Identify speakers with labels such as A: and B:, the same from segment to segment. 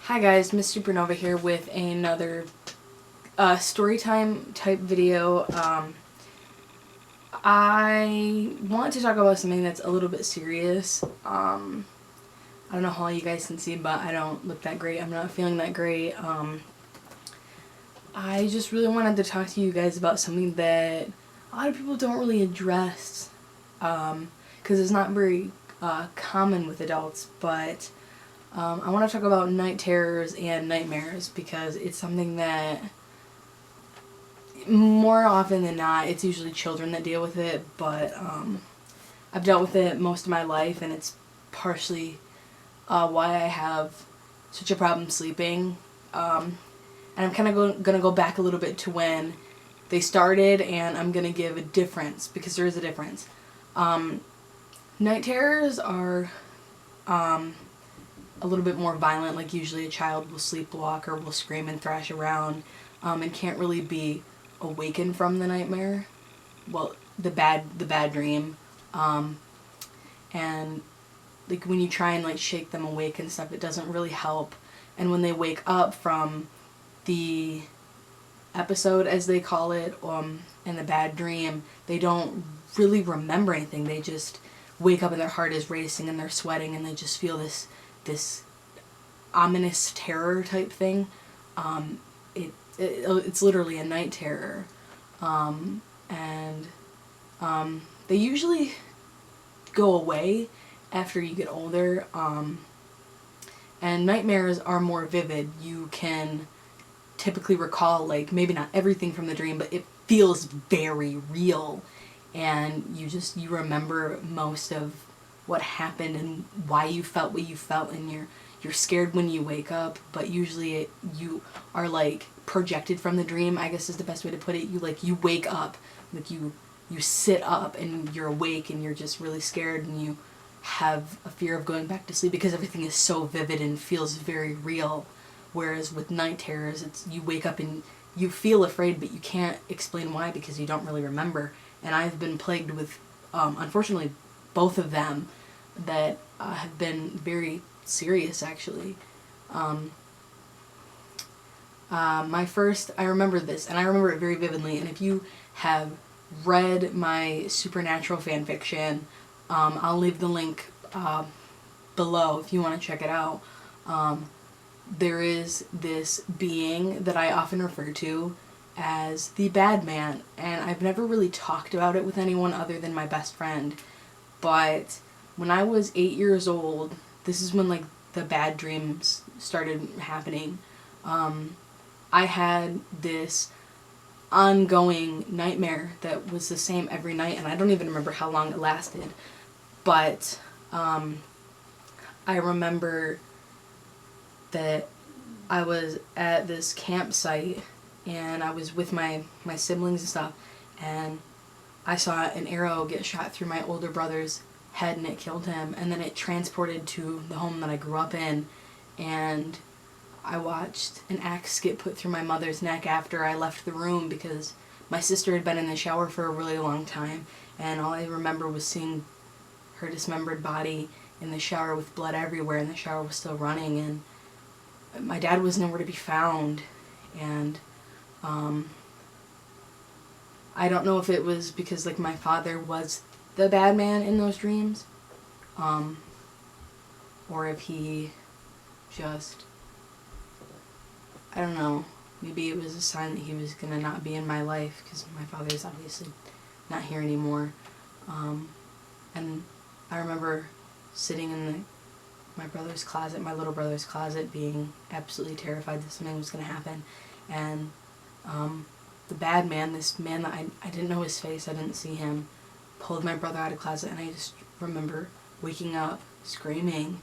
A: Hi guys, Miss Supernova here with another Storytime type video. I want to talk about something that's a little bit serious. I don't know how you guys can see, but I don't look that great. I'm not feeling that great. I just really wanted to talk to you guys about something that a lot of people don't really address, because it's not very common with adults, but I want to talk about night terrors and nightmares because it's something that more often than not it's usually children that deal with it, but I've dealt with it most of my life, and it's partially why I have such a problem sleeping. And I'm kind of going to go back a little bit to when they started, and I'm going to give a difference because there is a difference. Night terrors are a little bit more violent. Like usually a child will sleepwalk or will scream and thrash around and can't really be awakened from the nightmare. Well, the bad dream. And like when you try and like shake them awake and stuff, it doesn't really help. And when they wake up from the episode, as they call it, and the bad dream, they don't really remember anything. They just wake up and their heart is racing and they're sweating and they just feel this ominous terror type thing. It's literally a night terror. And they usually go away after you get older. And nightmares are more vivid. You can typically recall, like, maybe not everything from the dream, but it feels very real. And you remember most of what happened and why you felt what you felt, and you're scared when you wake up, but usually you are like projected from the dream, I guess is the best way to put it. You wake up, like you sit up and you're awake and you're just really scared, and you have a fear of going back to sleep because everything is so vivid and feels very real. Whereas with night terrors, it's you wake up and you feel afraid, but you can't explain why because you don't really remember. And I've been plagued with, unfortunately, both of them that have been very serious, actually. My first, I remember this, and I remember it very vividly, and if you have read my supernatural fan fiction, I'll leave the link below if you want to check it out. There is this being that I often refer to as the bad man, and I've never really talked about it with anyone other than my best friend. But when I was 8 years old, this is when like the bad dreams started happening. I had this ongoing nightmare that was the same every night, and I don't even remember how long it lasted. But I remember that I was at this campsite and I was with my siblings and stuff, and I saw an arrow get shot through my older brother's head and it killed him, and then it transported to the home that I grew up in, and I watched an axe get put through my mother's neck after I left the room because my sister had been in the shower for a really long time, and all I remember was seeing her dismembered body in the shower with blood everywhere, and the shower was still running, and my dad was nowhere to be found. And I don't know if it was because like my father was the bad man in those dreams, or if he just, I don't know, maybe it was a sign that he was gonna not be in my life because my father's obviously not here anymore. And I remember sitting in my brother's closet, my little brother's closet, being absolutely terrified that something was going to happen. And the bad man, this man that I didn't know his face, I didn't see him, pulled my brother out of the closet, and I just remember waking up, screaming,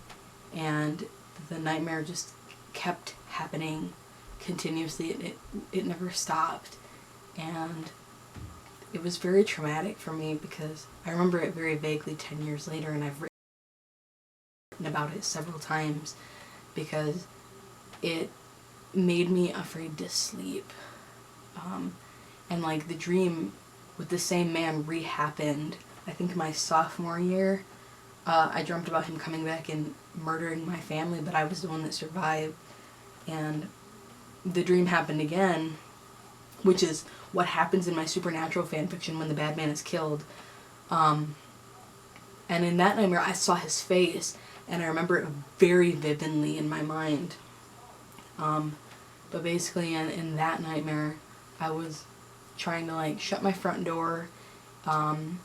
A: and the nightmare just kept happening continuously. It never stopped. And it was very traumatic for me because I remember it very vaguely 10 years later, and I've written about it several times because it made me afraid to sleep. And like the dream with the same man re-happened, I think my sophomore year. I dreamt about him coming back and murdering my family, but I was the one that survived. And the dream happened again, which is what happens in my supernatural fanfiction when the bad man is killed. And in that nightmare, I saw his face, and I remember it very vividly in my mind. But basically, in that nightmare, I was trying to, like, shut my front door, and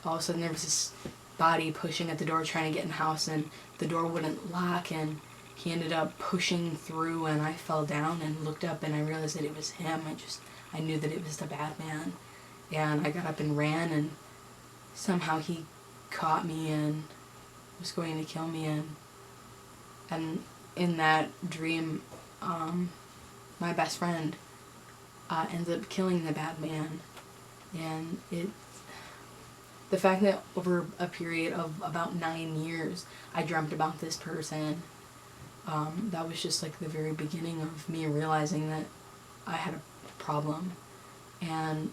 A: all of a sudden there was this body pushing at the door trying to get in the house, and the door wouldn't lock, and he ended up pushing through, and I fell down and looked up, and I realized that it was him. I knew that it was the bad man, and I got up and ran, and somehow he caught me and was going to kill me, and in that dream, my best friend ends up killing the bad man. And the fact that over a period of about 9 years I dreamt about this person, that was just like the very beginning of me realizing that I had a problem. And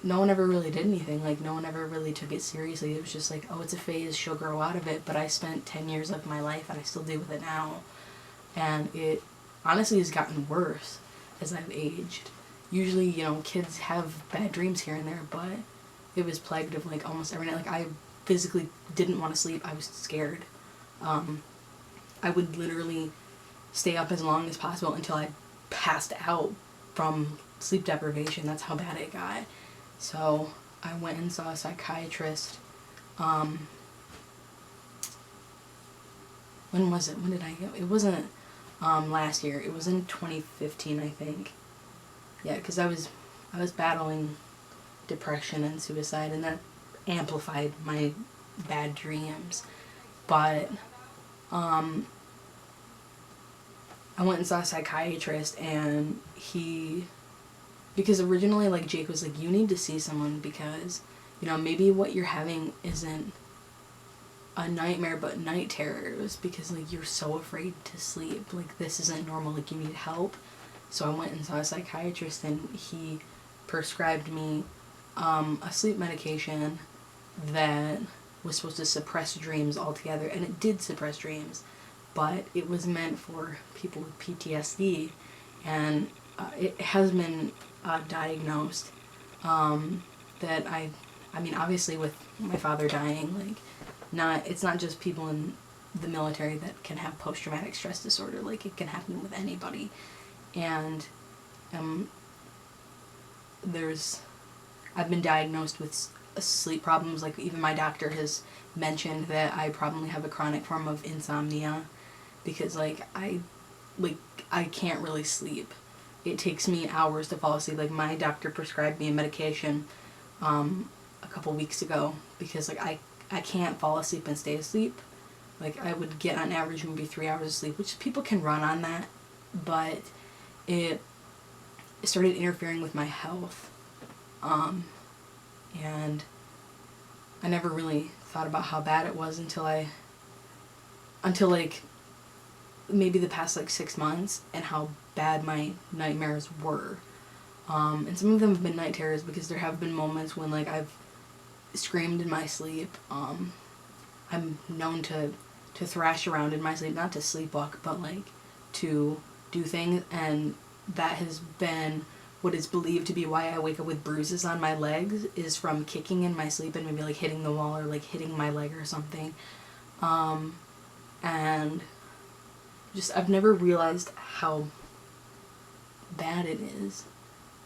A: no one ever really did anything. Like, no one ever really took it seriously. It was just like, oh, it's a phase, she'll grow out of it. But I spent 10 years of my life, and I still deal with it now. And it honestly has gotten worse as I've aged. Usually, you know, kids have bad dreams here and there, but it was plagued of, like, almost every night. Like, I physically didn't want to sleep. I was scared. I would literally stay up as long as possible until I passed out from sleep deprivation. That's how bad it got. So I went and saw a psychiatrist. When was it? When did I go? It wasn't last year. It was in 2015, I think. Yeah, because I was battling depression and suicide, and that amplified my bad dreams. But I went and saw a psychiatrist, and because originally, like, Jake was like, you need to see someone because, you know, maybe what you're having isn't a nightmare but night terrors, because, like, you're so afraid to sleep. Like, this isn't normal. Like, you need help. So I went and saw a psychiatrist, and he prescribed me a sleep medication that was supposed to suppress dreams altogether, and it did suppress dreams, but it was meant for people with PTSD, and it has been diagnosed that I mean, obviously with my father dying, like, it's not just people in the military that can have post-traumatic stress disorder. Like, it can happen with anybody. And I've been diagnosed with sleep problems. Like, even my doctor has mentioned that I probably have a chronic form of insomnia, because I can't really sleep. It takes me hours to fall asleep. Like, my doctor prescribed me a medication a couple weeks ago because, like, I can't fall asleep and stay asleep. Like, I would get on average maybe 3 hours of sleep, which people can run on that, but it started interfering with my health. And I never really thought about how bad it was until like maybe the past, like, 6 months, and how bad my nightmares were. And some of them have been night terrors, because there have been moments when, like, I've screamed in my sleep. I'm known to thrash around in my sleep, not to sleepwalk, but, like, to do things, and that has been what is believed to be why I wake up with bruises on my legs, is from kicking in my sleep and maybe, like, hitting the wall or, like, hitting my leg or something. And just, I've never realized how bad it is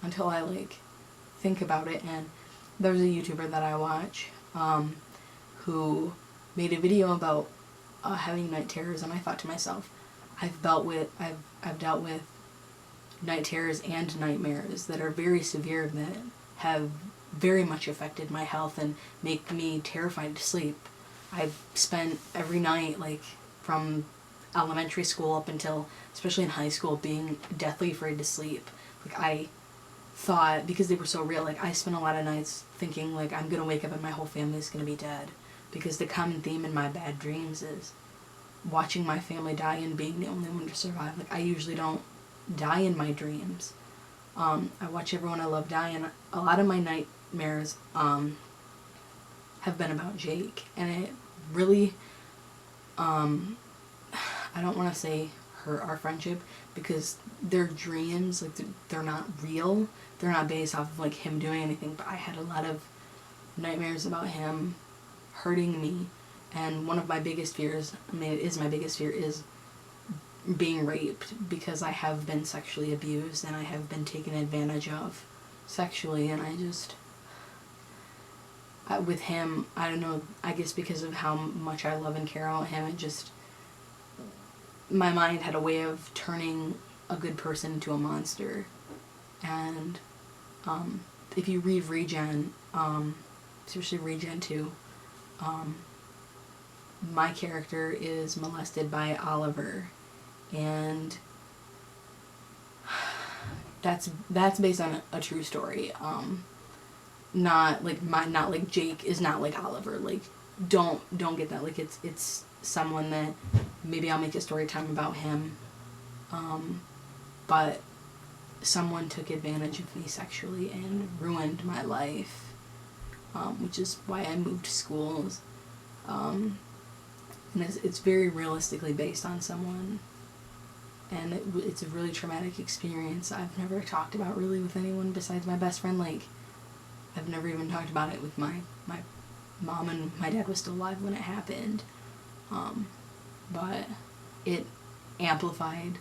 A: until I, like, think about it. And there's a YouTuber that I watch who made a video about having night terrors, and I thought to myself, I've dealt with night terrors and nightmares that are very severe, that have very much affected my health and make me terrified to sleep. I've spent every night, like, from elementary school up until, especially in high school, being deathly afraid to sleep. Like, I thought, because they were so real, like, I spent a lot of nights thinking, like, I'm gonna wake up and my whole family is gonna be dead. Because the common theme in my bad dreams is watching my family die and being the only one to survive. Like, I usually don't die in my dreams. I watch everyone I love die, and a lot of my nightmares have been about Jake, and it really I don't want to say hurt our friendship, because their dreams, like, they're not real. They're not based off of, like, him doing anything, but I had a lot of nightmares about him hurting me, and one of my biggest fears, I mean, it is my biggest fear, is being raped, because I have been sexually abused, and I have been taken advantage of sexually, and with him, I don't know, I guess because of how much I love and care about him, it just, my mind had a way of turning a good person into a monster. And if you read Regen, especially Regen 2, my character is molested by Oliver, and that's based on a true story. Not like Jake is not like Oliver. Like, don't get that. Like, it's someone that maybe I'll make a story time about him. But someone took advantage of me sexually and ruined my life, which is why I moved schools. And it's very realistically based on someone, and it's a really traumatic experience. I've never talked about really with anyone besides my best friend. Like, I've never even talked about it with my mom, and my dad was still alive when it happened. But it amplified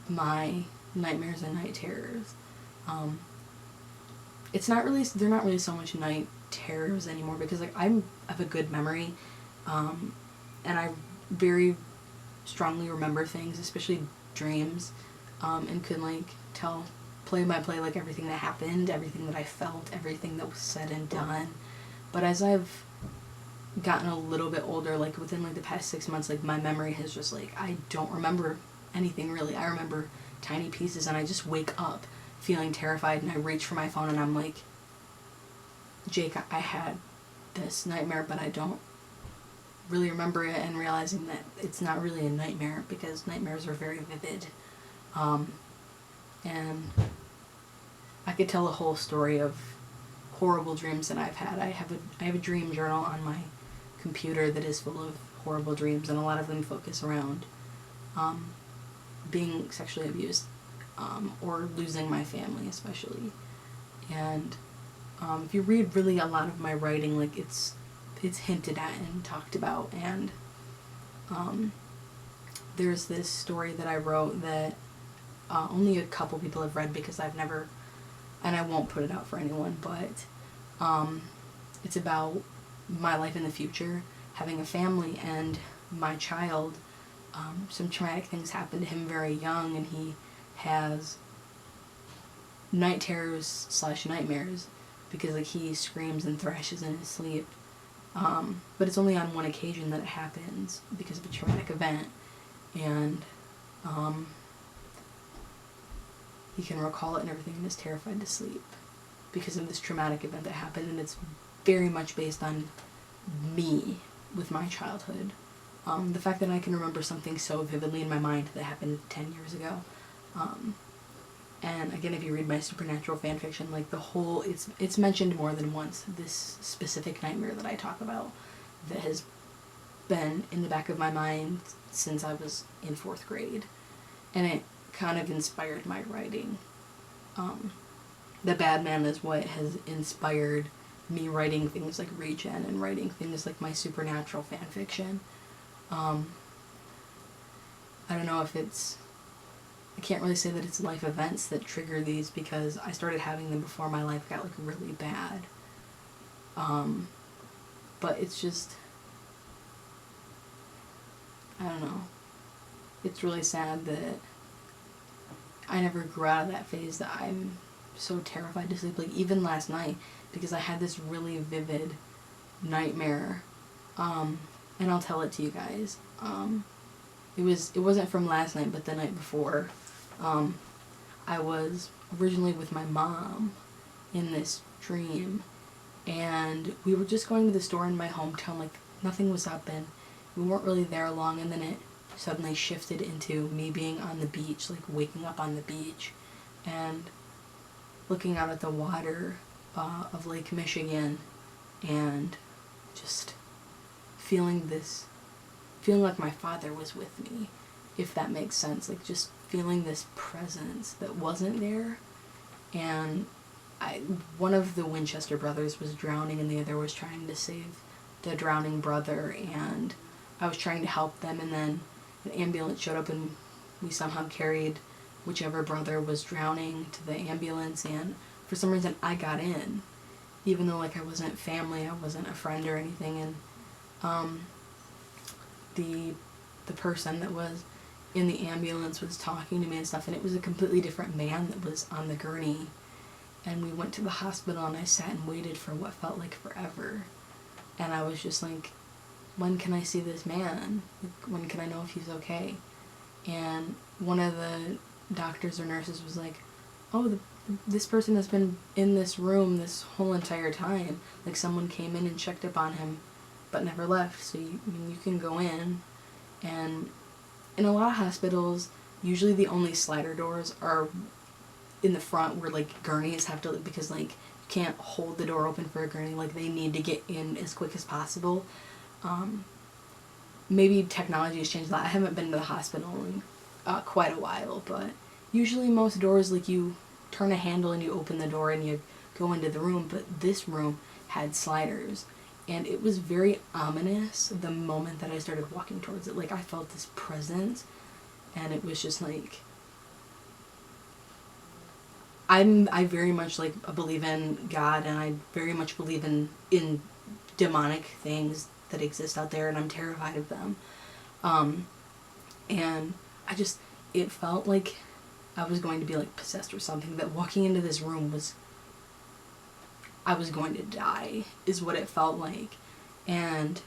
A: my nightmares and night terrors. They're not really so much night terrors anymore, because, like, I have a good memory, and I very strongly remember things, especially dreams, and could, like, tell play by play, like, everything that happened, everything that I felt, everything that was said and done. But as I've gotten a little bit older, like, within, like, the past 6 months, like, my memory has just, like, I don't remember anything really. I remember tiny pieces, and I just wake up feeling terrified, and I reach for my phone, and I'm like, Jake, I had this nightmare, but I don't really remember it, and realizing that it's not really a nightmare, because nightmares are very vivid. And I could tell a whole story of horrible dreams that I've had. I have a dream journal on my computer that is full of horrible dreams, and a lot of them focus around being sexually abused, or losing my family especially. And if you read really a lot of my writing, like, it's hinted at and talked about. And there's this story that I wrote that only a couple people have read, because I've never, and I won't put it out for anyone, but it's about my life in the future, having a family, and my child, some traumatic things happened to him very young, and he has night terrors / nightmares, because, like, he screams and thrashes in his sleep, but it's only on one occasion that it happens because of a traumatic event, and he can recall it and everything, and is terrified to sleep because of this traumatic event that happened, and it's very much based on me with my childhood. The fact that I can remember something so vividly in my mind that happened 10 years ago. And again, if you read my supernatural fanfiction, like, it's mentioned more than once, this specific nightmare that I talk about, that has been in the back of my mind since I was in 4th grade. And it kind of inspired my writing. The Bad Man is what has inspired me writing things like Regen, and writing things like my supernatural fanfiction. I don't know if I can't really say that it's life events that trigger these, because I started having them before my life got, like, really bad. But it's just, I don't know. It's really sad that I never grew out of that phase, that I'm so terrified to sleep. Like, even last night, because I had this really vivid nightmare, and I'll tell it to you guys. It wasn't from last night, but the night before. I was originally with my mom in this dream, and we were just going to the store in my hometown, like, nothing was up, and we weren't really there long, and then it suddenly shifted into me being on the beach, like, waking up on the beach, and looking out at the water of Lake Michigan, and just feeling like my father was with me, if that makes sense. Like, just feeling this presence that wasn't there. And one of the Winchester brothers was drowning and the other was trying to save the drowning brother, and I was trying to help them, and then an ambulance showed up and we somehow carried whichever brother was drowning to the ambulance, and for some reason I got in, even though like I wasn't family, I wasn't a friend or anything, and the person that was in the ambulance was talking to me and stuff, and it was a completely different man that was on the gurney. And we went to the hospital and I sat and waited for what felt like forever. And I was just like, when can I see this man? Like, when can I know if he's okay? And one of the doctors or nurses was like, oh, this person has been in this room this whole entire time. Like, someone came in and checked up on him but never left. So you can go in. And in a lot of hospitals, usually the only slider doors are in the front where like gurneys have to, because like you can't hold the door open for a gurney, like they need to get in as quick as possible. Maybe technology has changed that. I haven't been to the hospital in quite a while, but usually most doors, like you turn a handle and you open the door and you go into the room, but this room had sliders, and it was very ominous the moment that I started walking towards it. Like, I felt this presence, and it was just like, I very much like believe in God, and I very much believe in demonic things that exist out there, and I'm terrified of them. And it felt like I was going to be like possessed or something, that walking into this room I was going to die, is what it felt like. And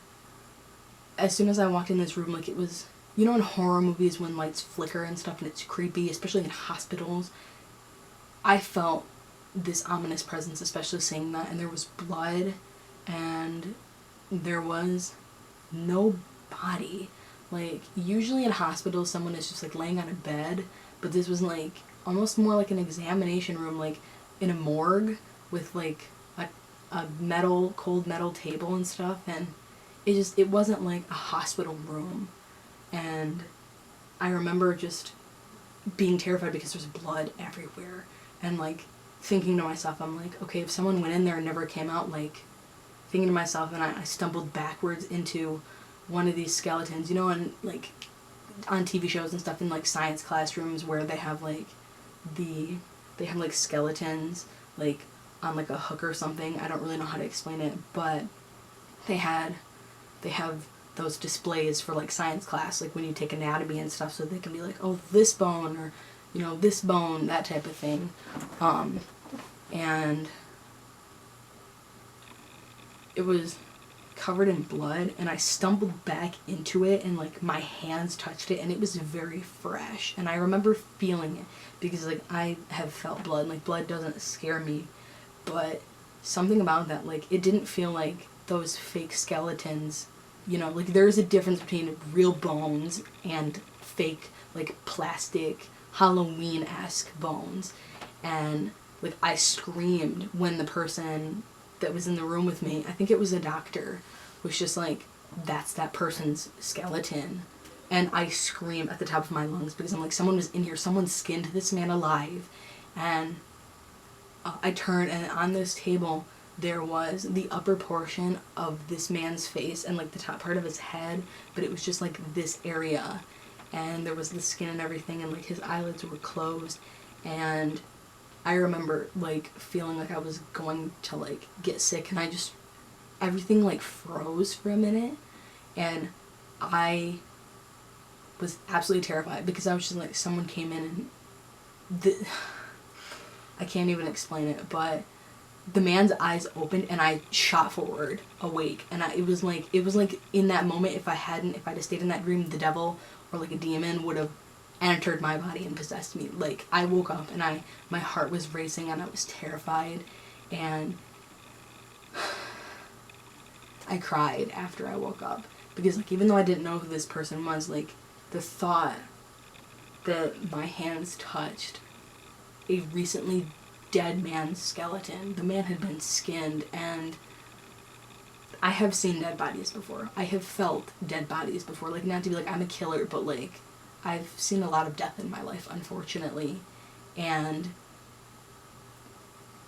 A: as soon as I walked in this room, like, it was, you know, in horror movies when lights flicker and stuff and it's creepy, especially in hospitals, I felt this ominous presence, especially seeing that, and there was blood, and there was no body. Like, usually in hospitals, someone is just, like, laying on a bed, but this was, like, almost more like an examination room, like, in a morgue, with, like, a cold metal table and stuff, and it wasn't, like, a hospital room. And I remember just being terrified because there's blood everywhere. And, like, thinking to myself, I'm like, okay, if someone went in there and never came out, like, thinking to myself, and I stumbled backwards into one of these skeletons, you know, and, like, on TV shows and stuff, in, like, science classrooms where they have, like, skeletons, like, on, like, a hook or something. I don't really know how to explain it, but they have those displays for, like, science class, like, when you take anatomy and stuff, so they can be like, oh, this bone, or, you know, this bone, that type of thing. And it was covered in blood, and I stumbled back into it, and, like, my hands touched it, and it was very fresh. And I remember feeling it, because, like, I have felt blood, like, blood doesn't scare me, but something about that, like, it didn't feel like those fake skeletons, you know, like, there's a difference between real bones and fake, like, plastic Halloween-esque bones. And, like, I screamed when the person that was in the room with me, I think it was a doctor, was just like, that's that person's skeleton. And I screamed at the top of my lungs, because I'm like, someone was in here, someone skinned this man alive. And I turned, and on this table there was the upper portion of this man's face and, like, the top part of his head, but it was just, like, this area. And there was the skin and everything, and, like, his eyelids were closed, and I remember, like, feeling like I was going to, like, get sick, and everything, like, froze for a minute, and I was absolutely terrified, because I was just like, someone came in, and I can't even explain it, but the man's eyes opened, and I shot forward, awake, and it was like in that moment, if I'd have stayed in that dream, the devil or, like, a demon would have entered my body and possessed me. Like, I woke up, and my heart was racing, and I was terrified, and I cried after I woke up, because, like, even though I didn't know who this person was, like, the thought that my hands touched a recently dead man's skeleton. The man had been skinned, and I have seen dead bodies before. I have felt dead bodies before. Like, not to be like, I'm a killer, but, like, I've seen a lot of death in my life, unfortunately, and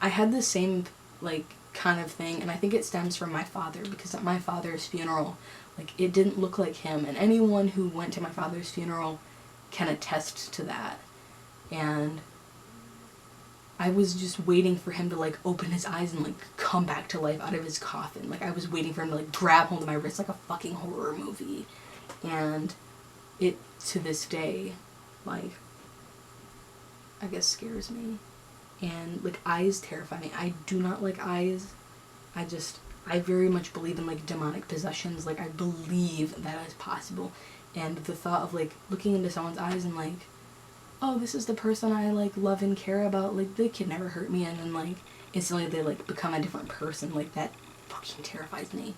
A: I had the same, like, kind of thing, and I think it stems from my father, because at my father's funeral, like, it didn't look like him, and anyone who went to my father's funeral can attest to that, and I was just waiting for him to, like, open his eyes and, like, come back to life out of his coffin. Like, I was waiting for him to, like, grab hold of my wrist like a fucking horror movie. And it, to this day, like, I guess scares me. And, like, eyes terrify me. I do not like eyes. I very much believe in, like, demonic possessions. Like, I believe that is possible. And the thought of, like, looking into someone's eyes and, like, oh, this is the person I, like, love and care about, like, they could never hurt me, and then, like, instantly they, like, become a different person, like, that fucking terrifies me.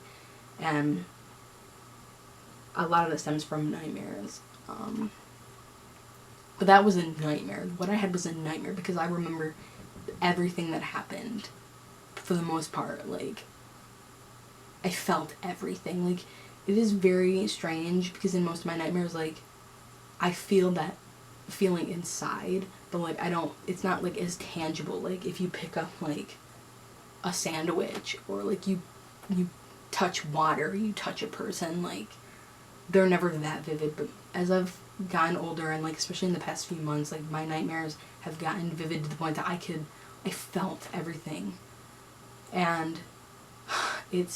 A: And a lot of it stems from nightmares, but that was a nightmare. What I had was a nightmare, because I remember everything that happened, for the most part. Like, I felt everything. Like, it is very strange, because in most of my nightmares, like, I feel that feeling inside, but, like, it's not, like, as tangible. Like, if you pick up, like, a sandwich, or, like, you touch water, you touch a person, like, they're never that vivid. But as I've gotten older, and, like, especially in the past few months, like, my nightmares have gotten vivid to the point that I felt everything. And I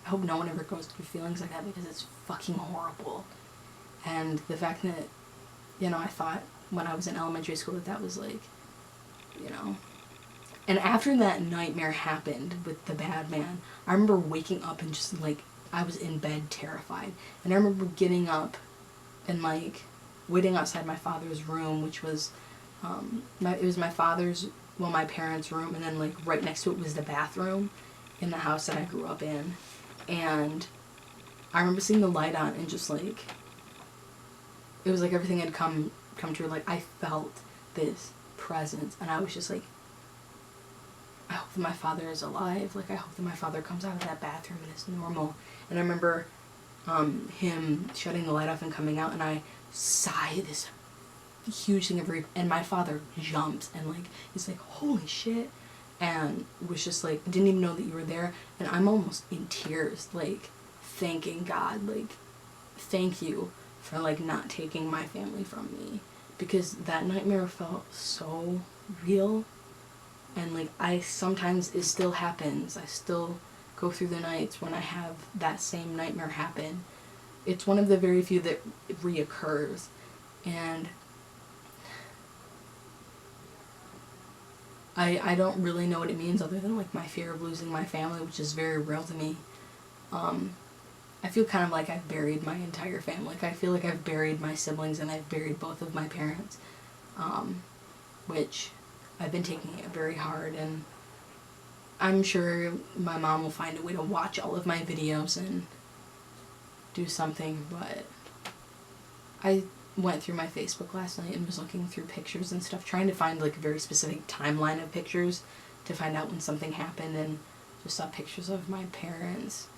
A: hope no one ever goes through feelings like that, because it's fucking horrible. And the fact that, you know, I thought when I was in elementary school that was, like, you know. And after that nightmare happened with the bad man, I remember waking up and just, like, I was in bed terrified. And I remember getting up and, like, waiting outside my father's room, which was, it was my parents' room, and then, like, right next to it was the bathroom in the house that I grew up in. And I remember seeing the light on and just, like, it was like everything had come true. Like, I felt this presence, and I was just like, I hope that my father is alive. Like, I hope that my father comes out of that bathroom and is normal. And I remember him shutting the light off and coming out, and I sigh this huge thing of grief, and my father jumps and, like, he's like, holy shit, and was just like, I didn't even know that you were there. And I'm almost in tears, like, thanking God, like, thank you for, like, not taking my family from me, because that nightmare felt so real. And, like, sometimes it still happens. I still go through the nights when I have that same nightmare happen. It's one of the very few that reoccurs. And I don't really know what it means, other than, like, my fear of losing my family, which is very real to me. I feel kind of like I've buried my entire family. Like, I feel like I've buried my siblings, and I've buried both of my parents, which I've been taking it very hard, and I'm sure my mom will find a way to watch all of my videos and do something. But I went through my Facebook last night and was looking through pictures and stuff, trying to find, like, a very specific timeline of pictures to find out when something happened, and just saw pictures of my parents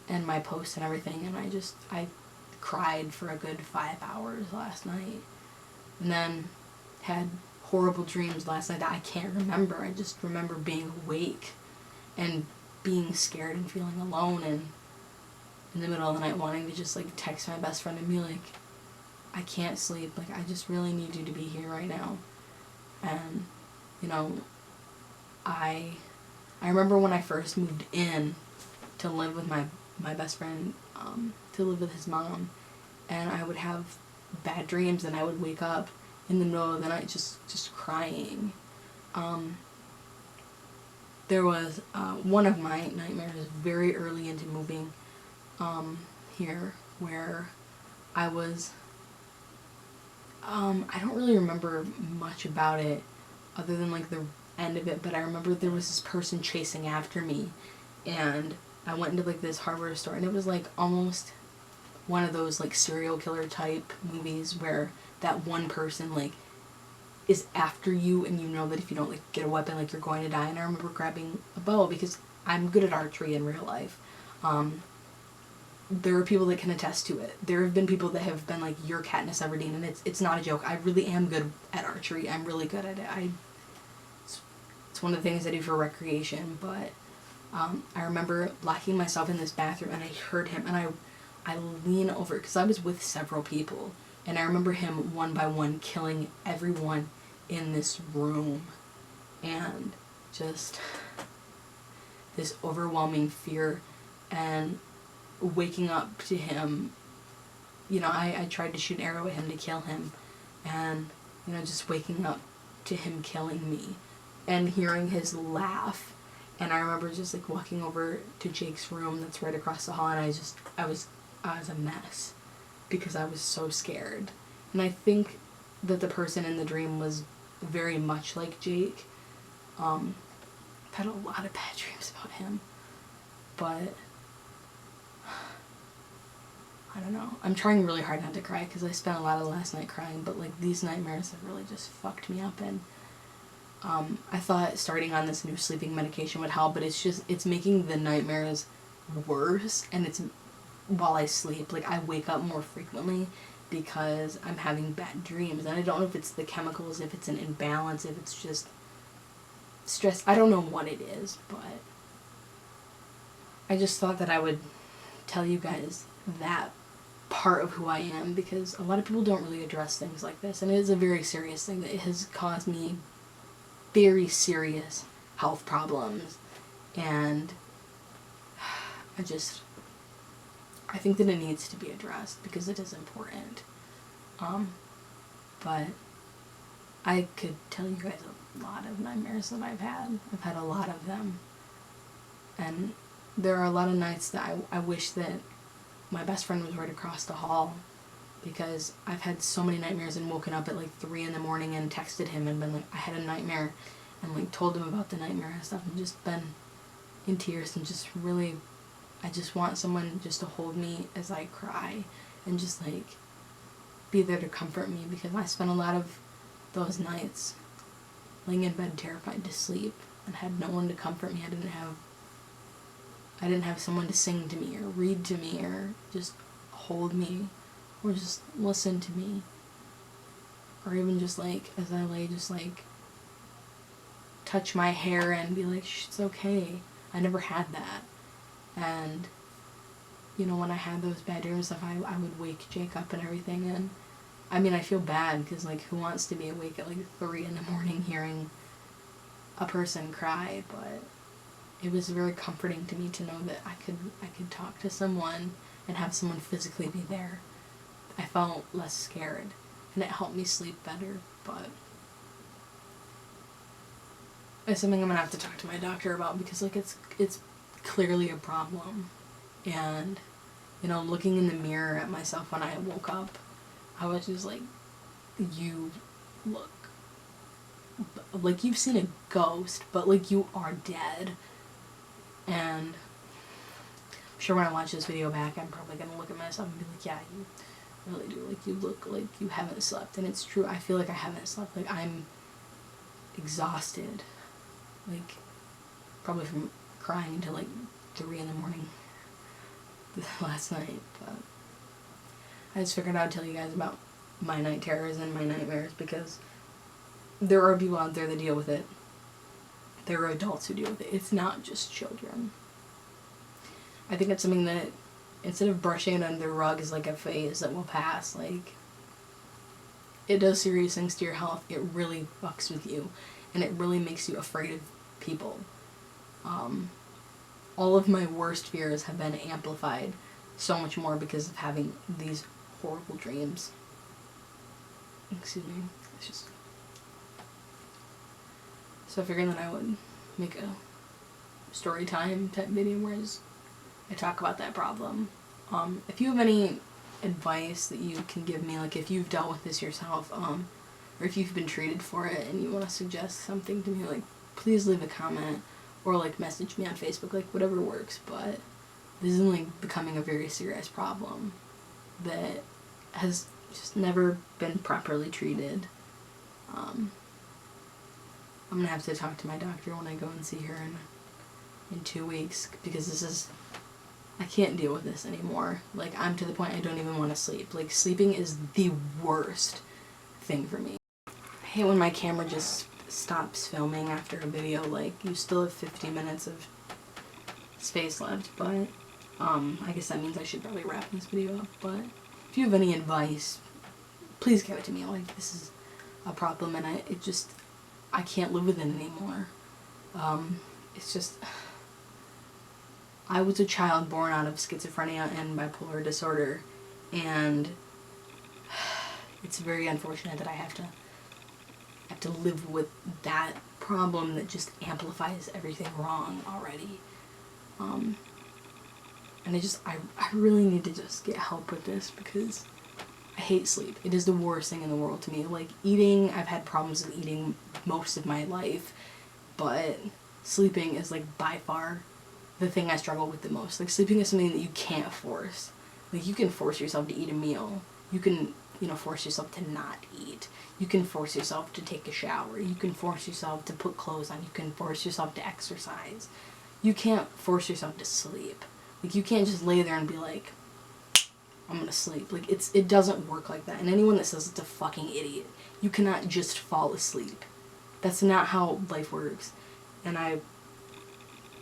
A: and my posts and everything, and I cried for a good 5 hours last night, and then had horrible dreams last night that I can't remember. I just remember being awake and being scared and feeling alone, and in the middle of the night wanting to just, like, text my best friend and be like, I can't sleep, like, I just really need you to be here right now. And, you know, I remember when I first moved in to live with my best friend, to live with his mom, and I would have bad dreams, and I would wake up in the middle of the night just crying. There was one of my nightmares very early into moving here, where I was, I don't really remember much about it other than, like, the end of it, but I remember there was this person chasing after me, and I went into, like, this hardware store, and it was, like, almost one of those, like, serial killer type movies where that one person, like, is after you, and you know that if you don't, like, get a weapon, like, you're going to die. And I remember grabbing a bow, because I'm good at archery in real life. there are people that can attest to it. There have been people that have been like, you're Katniss Everdeen, and it's not a joke. I really am good at archery. I'm really good at it. It's one of the things I do for recreation, but I remember locking myself in this bathroom, and I heard him, and I lean over, because I was with several people, and I remember him one by one killing everyone in this room, and just this overwhelming fear, and waking up to him, you know, I tried to shoot an arrow at him to kill him, and, you know, just waking up to him killing me, and hearing his laugh, and I remember just, like, walking over to Jake's room that's right across the hall, and I was a mess, because I was so scared, and I think that the person in the dream was very much like Jake. I've had a lot of bad dreams about him, but I don't know. I'm trying really hard not to cry because I spent a lot of last night crying, but like these nightmares have really just fucked me up, and I thought starting on this new sleeping medication would help, but it's making the nightmares worse, and it's while I sleep. Like, I wake up more frequently because I'm having bad dreams, and I don't know if it's the chemicals, if it's an imbalance, if it's just stress. I don't know what it is, but I just thought that I would tell you guys that part of who I am, because a lot of people don't really address things like this, and it is a very serious thing that has caused me very serious health problems, and I think that it needs to be addressed because it is important. But I could tell you guys a lot of nightmares that I've had. I've had a lot of them, and there are a lot of nights that I wish that my best friend was right across the hall, because I've had so many nightmares and woken up at like 3 in the morning and texted him and been like, I had a nightmare, and like told him about the nightmare and stuff, and just been in tears, and just really, I just want someone just to hold me as I cry and just like be there to comfort me, because I spent a lot of those nights laying in bed terrified to sleep and had no one to comfort me. I didn't have someone to sing to me or read to me or just hold me or just listen to me, or even just like as I lay, just like touch my hair and be like, shh, it's okay. I never had that. And you know, when I had those bad dreams and stuff, I would wake Jake up and everything, and I mean, I feel bad because like, who wants to be awake at like 3 in the morning hearing a person cry? But it was very comforting to me to know that I could talk to someone and have someone physically be there. I felt less scared, and it helped me sleep better. But it's something I'm gonna have to talk to my doctor about, because like it's clearly a problem. And you know, looking in the mirror at myself when I woke up, I was just like, you look like you've seen a ghost, but like you are dead. And I'm sure when I watch this video back, I'm probably gonna look at myself and be like, yeah, you really do, like, you look like you haven't slept. And it's true, I feel like I haven't slept. Like, I'm exhausted, like probably from crying until like 3 in the morning last night. But I just figured I'd tell you guys about my night terrors and my nightmares, because there are people out there that deal with it. There are adults who deal with it. It's not just children. I think it's something that, instead of brushing it under the rug as like a phase that will pass, like, it does serious things to your health. It really fucks with you, and it really makes you afraid of people. All of my worst fears have been amplified so much more because of having these horrible dreams. Excuse me. It's just... So I figured that I would make a story time type video where I talk about that problem. If you have any advice that you can give me, like if you've dealt with this yourself, or if you've been treated for it and you want to suggest something to me, like, please leave a comment or like message me on Facebook, like whatever works. But this is like becoming a very serious problem that has just never been properly treated. I'm gonna have to talk to my doctor when I go and see her in 2 weeks, because this is I can't deal with this anymore. Like, I'm to the point I don't even want to sleep. Like, sleeping is the worst thing for me. I hate when my camera just stops filming after a video. Like, you still have 50 minutes of space left, but I guess that means I should probably wrap this video up. But if you have any advice, please give it to me. Like, this is a problem, and I can't live with it anymore. It's just, I was a child born out of schizophrenia and bipolar disorder, and it's very unfortunate that I have to live with that problem that just amplifies everything wrong already. And I really need to just get help with this, because I hate sleep. It is the worst thing in the world to me. Like, eating, I've had problems with eating most of my life, but sleeping is, like, by far the thing I struggle with the most. Like, sleeping is something that you can't force. Like, you can force yourself to eat a meal. You can, force yourself to not eat. You can force yourself to take a shower. You can force yourself to put clothes on. You can force yourself to exercise. You can't force yourself to sleep. Like, you can't just lay there and be like, I'm gonna sleep. Like, it doesn't work like that. And anyone that says it's a fucking idiot. You cannot just fall asleep. That's not how life works. And I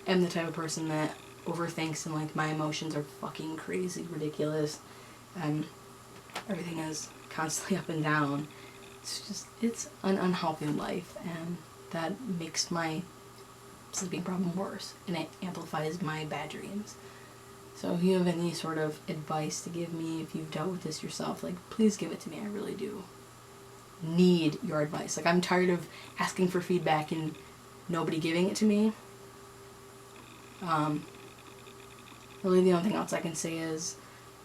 A: am the type of person that overthinks, and, like, my emotions are fucking crazy, ridiculous, and everything is constantly up and down. It's an unhealthy life, and that makes my sleeping problem worse, and it amplifies my bad dreams. So if you have any sort of advice to give me, if you've dealt with this yourself, like, please give it to me. I really do need your advice. Like, I'm tired of asking for feedback and nobody giving it to me. Really the only thing else I can say is,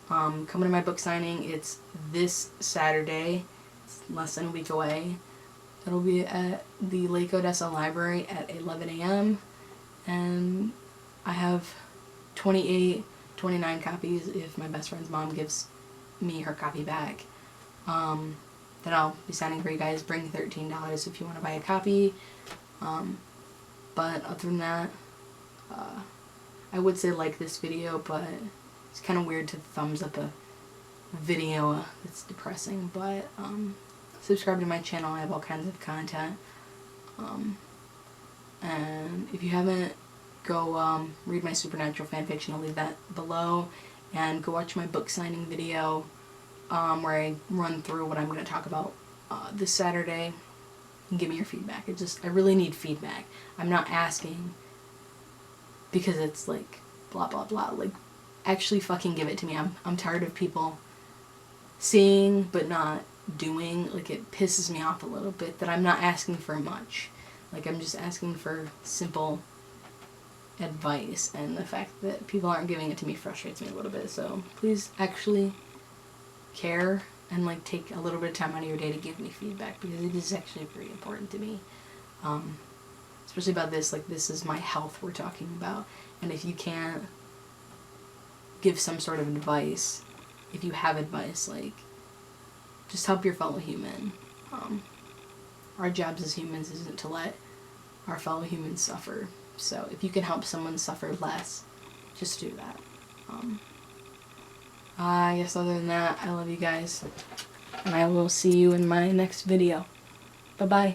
A: come to my book signing. It's this Saturday. It's less than a week away. It'll be at the Lake Odessa Library at 11 a.m. And I have 29 copies if my best friend's mom gives me her copy back. Then I'll be signing for you guys. Bring $13 if you want to buy a copy. But other than that, I would say like this video, but it's kind of weird to thumbs up a video that's depressing. But subscribe to my channel. I have all kinds of content. And if you haven't, go read my supernatural fanfiction. I'll leave that below. And go watch my book signing video, where I run through what I'm going to talk about this Saturday. And give me your feedback. I really need feedback. I'm not asking because it's like blah blah blah. Like, actually fucking give it to me. I'm tired of people seeing but not doing. Like, it pisses me off a little bit that I'm not asking for much. Like, I'm just asking for simple advice, and the fact that people aren't giving it to me frustrates me a little bit. So please actually care and, like, take a little bit of time out of your day to give me feedback, because it is actually very important to me. Especially about this, like, this is my health we're talking about, and if you can't give some sort of advice, if you have advice, like, just help your fellow human. Our jobs as humans isn't to let our fellow humans suffer. So if you can help someone suffer less, just do that. I guess other than that, I love you guys, and I will see you in my next video. Bye-bye.